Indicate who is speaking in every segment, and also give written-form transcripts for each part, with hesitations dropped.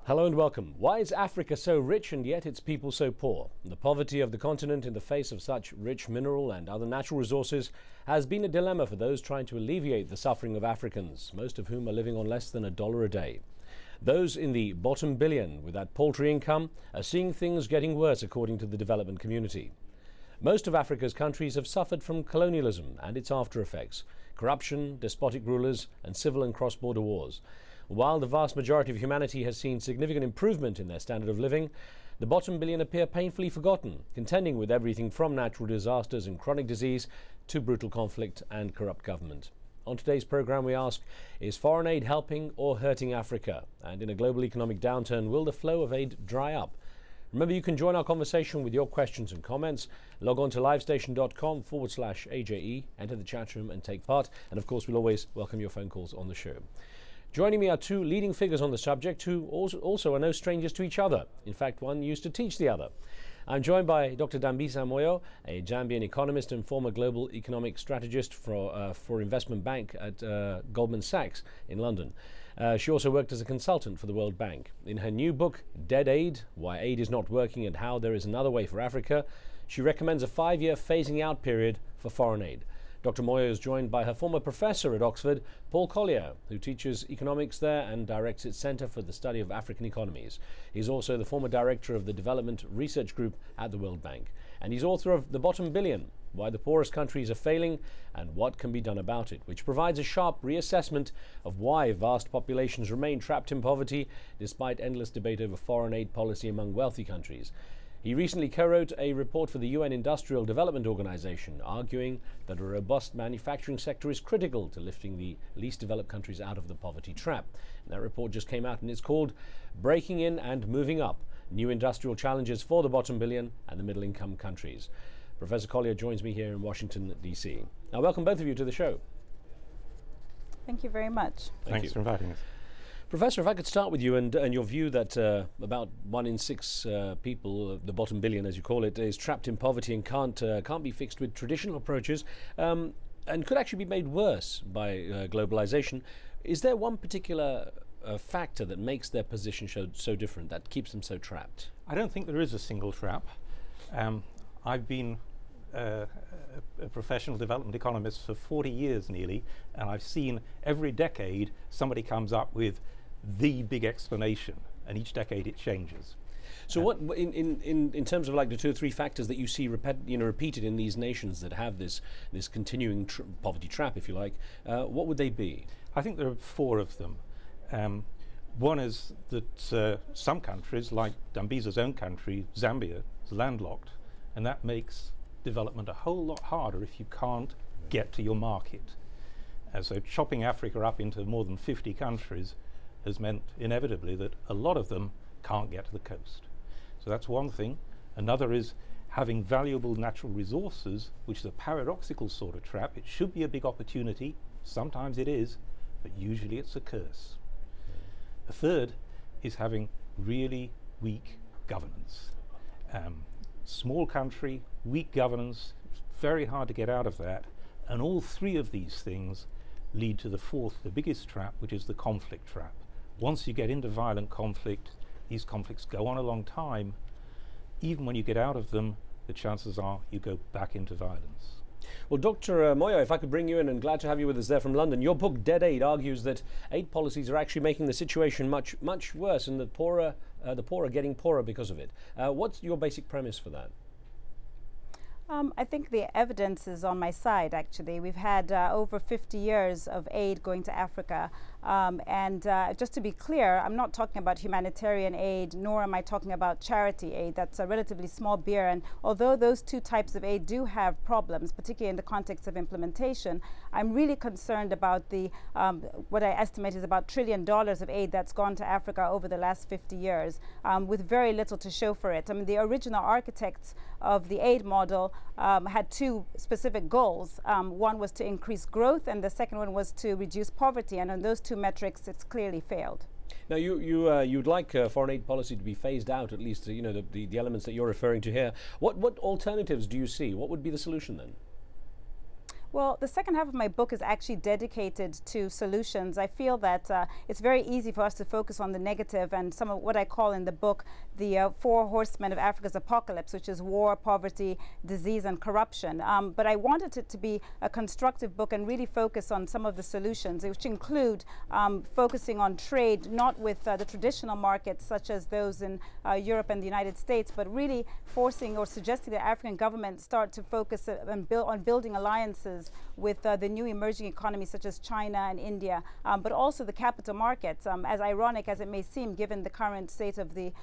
Speaker 1: Hello and welcome. Why is Africa so rich and yet its people so poor? The poverty of the continent in the face of such rich mineral and other natural resources has been a dilemma for those trying to alleviate the suffering of Africans, most of whom are living on less than $1 a day. Those in the bottom billion with that paltry income are seeing things getting worse according to the development community. Most of Africa's countries have suffered from colonialism and its after effects, corruption, despotic rulers and civil and cross-border wars. While the vast majority of humanity has seen significant improvement in their standard of living, the bottom billion appear painfully forgotten, contending with everything from natural disasters and chronic disease to brutal conflict and corrupt government. On today's program we ask, is foreign aid helping or hurting Africa? And in a global economic downturn, will the flow of aid dry up? Remember, you can join our conversation with your questions and comments. Log on to livestation.com/AJE, enter the chat room and take part. And of course, we'll always welcome your phone calls on the show. Joining me are two leading figures on the subject who also are no strangers to each other. In fact, one used to teach the other. I'm joined by Dr. Dambisa Moyo, a Zambian economist and former global economic strategist for investment bank at Goldman Sachs in London. She also worked as a consultant for the World Bank. In her new book, Dead Aid, Why Aid is Not Working and How There is Another Way for Africa, she recommends a 5-year phasing out period for foreign aid. Dr. Moyo is joined by her former professor at Oxford, Paul Collier, who teaches economics there and directs its Centre for the Study of African Economies. He's also the former director of the Development Research Group at the World Bank. And he's author of The Bottom Billion, Why the Poorest Countries Are Failing and What Can Be Done About It, which provides a sharp reassessment of why vast populations remain trapped in poverty despite endless debate over foreign aid policy among wealthy countries. He recently co-wrote a report for the UN Industrial Development Organization, arguing that a robust manufacturing sector is critical to lifting the least developed countries out of the poverty trap. And that report just came out and it's called Breaking In and Moving Up, New Industrial Challenges for the Bottom Billion and the Middle Income Countries. Professor Collier joins me here in Washington, D.C. Now, welcome both of you to the show.
Speaker 2: Thank you very much.
Speaker 3: Thanks for inviting us.
Speaker 1: Professor, if I could start with you and your view that about 1 in 6 people, the bottom billion as you call it, is trapped in poverty and can't be fixed with traditional approaches and could actually be made worse by globalization. Is there one particular factor that makes their position so different, that keeps them so trapped?
Speaker 3: I don't think there is a single trap. I've been a professional development economist for 40 years nearly, and I've seen every decade somebody comes up with the big explanation, and each decade it changes.
Speaker 1: So what, in terms of like the 2 or 3 factors that you see repeated in these nations that have this continuing poverty trap, if you like, what would they be?
Speaker 3: I think there are 4 of them. One is that some countries, like Dambisa's own country, Zambia, is landlocked, and that makes development a whole lot harder if you can't get to your market. So chopping Africa up into more than 50 countries has meant inevitably that a lot of them can't get to the coast. So that's one thing. Another is having valuable natural resources, which is a paradoxical sort of trap. It should be a big opportunity. Sometimes it is, but usually it's a curse. A third is having really weak governance. Small country, weak governance, it's very hard to get out of that. And all 3 of these things lead to the 4th, the biggest trap, which is the conflict trap. Once you get into violent conflict, these conflicts go on a long time. Even when you get out of them, the chances are you go back into violence.
Speaker 1: Well, Dr. Moyo, if I could bring you in, and glad to have you with us there from London. Your book, Dead Aid, argues that aid policies are actually making the situation much worse, and the poor are getting poorer because of it. What's your basic premise for that?
Speaker 2: I think the evidence is on my side, actually. We've had over 50 years of aid going to Africa. Just to be clear, I'm not talking about humanitarian aid, nor am I talking about charity aid. That's a relatively small beer. And although those 2 types of aid do have problems, particularly in the context of implementation, I'm really concerned about the what I estimate is about $1 trillion of aid that's gone to Africa over the last 50 years, with very little to show for it. I mean, the original architects of the aid model had 2 specific goals. One was to increase growth, and the second one was to reduce poverty. And on those 2 metrics, it's clearly failed.
Speaker 1: Now, you'd like foreign aid policy to be phased out, at least the elements that you're referring to here. What alternatives do you see? What would be the solution then?
Speaker 2: Well, the second half of my book is actually dedicated to solutions. I feel that it's very easy for us to focus on the negative and some of what I call in the book the four horsemen of Africa's apocalypse, which is war, poverty, disease, and corruption. But I wanted it to be a constructive book and really focus on some of the solutions, which include focusing on trade, not with the traditional markets such as those in Europe and the United States, but really forcing or suggesting that African governments start to focus on building alliances with the new emerging economies such as China and India, but also the capital markets. As ironic as it may seem, given the current state of the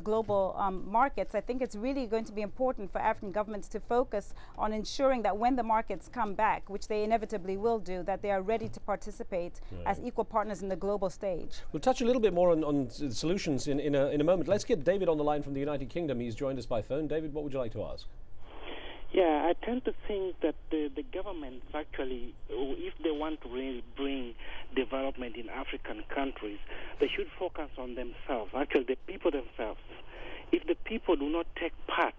Speaker 2: global markets, I think it's really going to be important for African governments to focus on ensuring that when the markets come back, which they inevitably will do, that they are ready to participate as equal partners in the global stage.
Speaker 1: We'll touch a little bit more on solutions in a moment. Let's get David on the line from the United Kingdom. He's joined us by phone. David, what would you like to ask?
Speaker 4: Yeah, I tend to think that the governments actually, if they want to really bring development in African countries, they should focus on themselves, actually the people themselves. If the people do not take part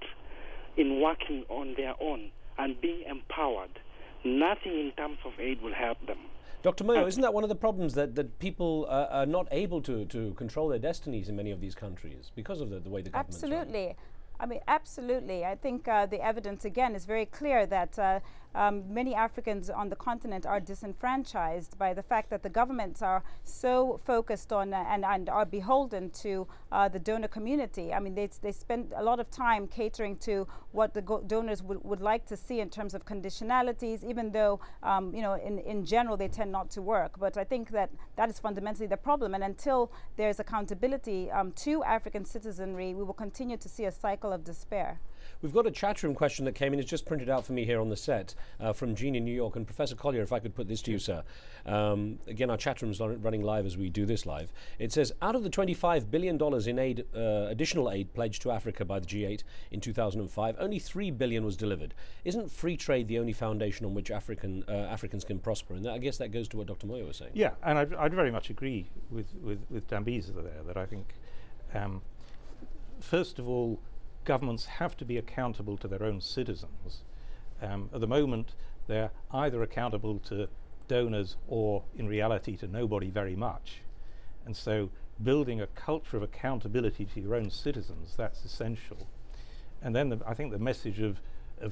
Speaker 4: in working on their own and being empowered, nothing in terms of aid will help them.
Speaker 1: Dr. Moyo, isn't that one of the problems that people are not able to control their destinies in many of these countries because of the way the government's run?
Speaker 2: Absolutely. I mean, absolutely. I think the evidence, again, is very clear that many Africans on the continent are disenfranchised by the fact that the governments are so focused on and are beholden to the donor community. I mean, they spend a lot of time catering to what the donors would like to see in terms of conditionalities, even though, you know, in general, they tend not to work. But I think that is fundamentally the problem. And until there's accountability to African citizenry, we will continue to see a cycle of despair.
Speaker 1: We've got a chat room question that came in. It's just printed out for me here on the set from Jean in New York. And Professor Collier, if I could put this to you, sir. Again, our chat room is running live as we do this live. It says, out of the $25 billion in aid, additional aid pledged to Africa by the G8 in 2005, only $3 billion was delivered. Isn't free trade the only foundation on which Africans can prosper? And I guess that goes to what Dr. Moyo was saying.
Speaker 3: Yeah, and I'd very much agree with Dambisa there, that I think, first of all, governments have to be accountable to their own citizens. At the moment, they're either accountable to donors or, in reality, to nobody very much. And so building a culture of accountability to your own citizens, that's essential. And then I think the message of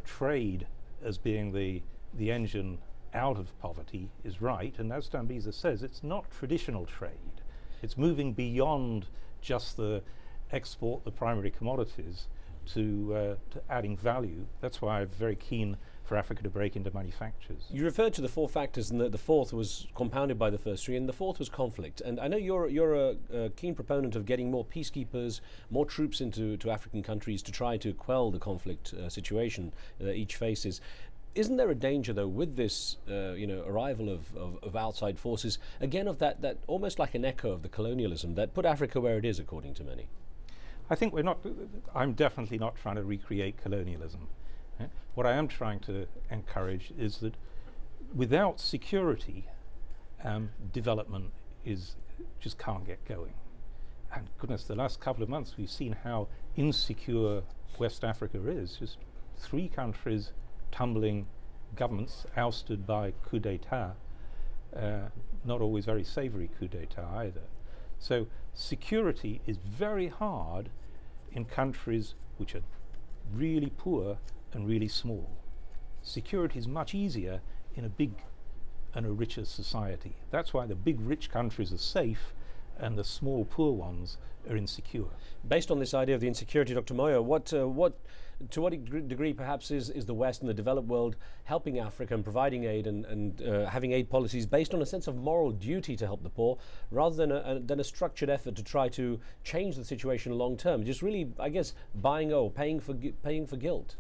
Speaker 3: trade as being the engine out of poverty is right. And as Dambisa says, it's not traditional trade. It's moving beyond just the export the primary commodities to adding value. That's why I'm very keen for Africa to break into manufactures. You
Speaker 1: referred to the four factors, and the fourth was compounded by the first three, and the fourth was conflict. And I know you're a keen proponent of getting more peacekeepers, more troops into African countries to try to quell the conflict situation each faces. Isn't there a danger, though, with this arrival of outside forces, again, of that almost like an echo of the colonialism that put Africa where it is, according to many?
Speaker 3: I think I'm definitely not trying to recreate colonialism. What I am trying to encourage is that without security, development just can't get going. And goodness, the last couple of months we've seen how insecure West Africa is. Just 3 countries tumbling, governments ousted by coup d'etat, not always very savory coup d'etat either. So security is very hard in countries which are really poor and really small. Security is much easier in a big and a richer society. That's why the big rich countries are safe and the small poor ones are insecure.
Speaker 1: Based on this idea of the insecurity, Dr. Moyo, to what degree perhaps is the West and the developed world helping Africa and providing aid and having aid policies based on a sense of moral duty to help the poor, rather than a structured effort to try to change the situation long term? Just really, I guess, paying for guilt.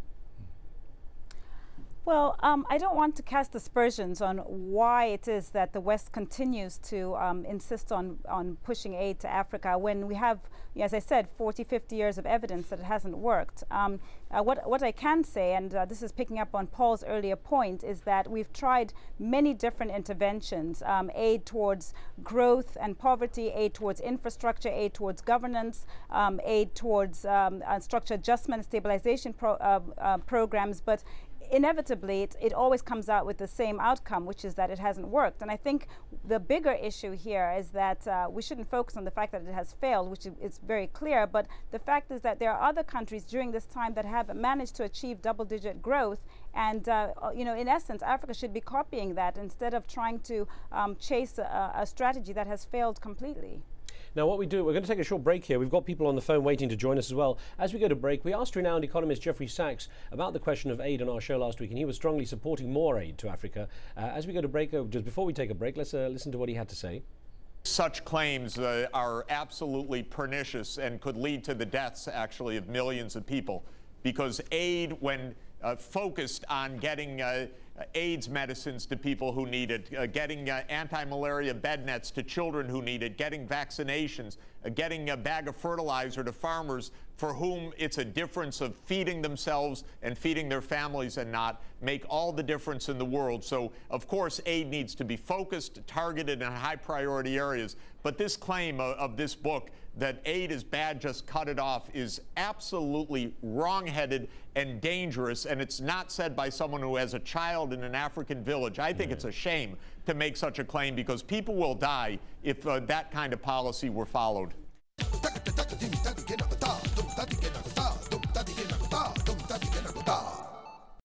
Speaker 2: Well, I don't want to cast aspersions on why it is that the West continues to insist on pushing aid to Africa when we have, as I said, 40, 50 years of evidence that it hasn't worked. What I can say, and this is picking up on Paul's earlier point, is that we've tried many different interventions, aid towards growth and poverty, aid towards infrastructure, aid towards governance, aid towards structure adjustment, stabilization programs, but inevitably, it always comes out with the same outcome, which is that it hasn't worked. And I think the bigger issue here is that we shouldn't focus on the fact that it has failed, which is very clear, but the fact is that there are other countries during this time that have managed to achieve double-digit growth, and you know, in essence, Africa should be copying that instead of trying to chase a strategy that has failed completely.
Speaker 1: Now, what we do, we're going to take a short break here. We've got people on the phone waiting to join us as well. As we go to break, we asked renowned economist Jeffrey Sachs about the question of aid on our show last week, and he was strongly supporting more aid to Africa. As we go to break, just before we take a break, let's listen to what he had to say.
Speaker 5: Such claims are absolutely pernicious and could lead to the deaths, actually, of millions of people, because aid, when focused on getting AIDS medicines to people who need it, getting anti-malaria bed nets to children who need it, getting vaccinations, getting a bag of fertilizer to farmers for whom it's a difference of feeding themselves and feeding their families and not, make all the difference in the world. So, of course, aid needs to be focused, targeted in high priority areas. But this claim of this book that aid is bad, just cut it off, is absolutely wrong-headed and dangerous, and it's not said by someone who has a child in an African village. I think it's a shame to make such a claim, because people will die if that kind of policy were followed.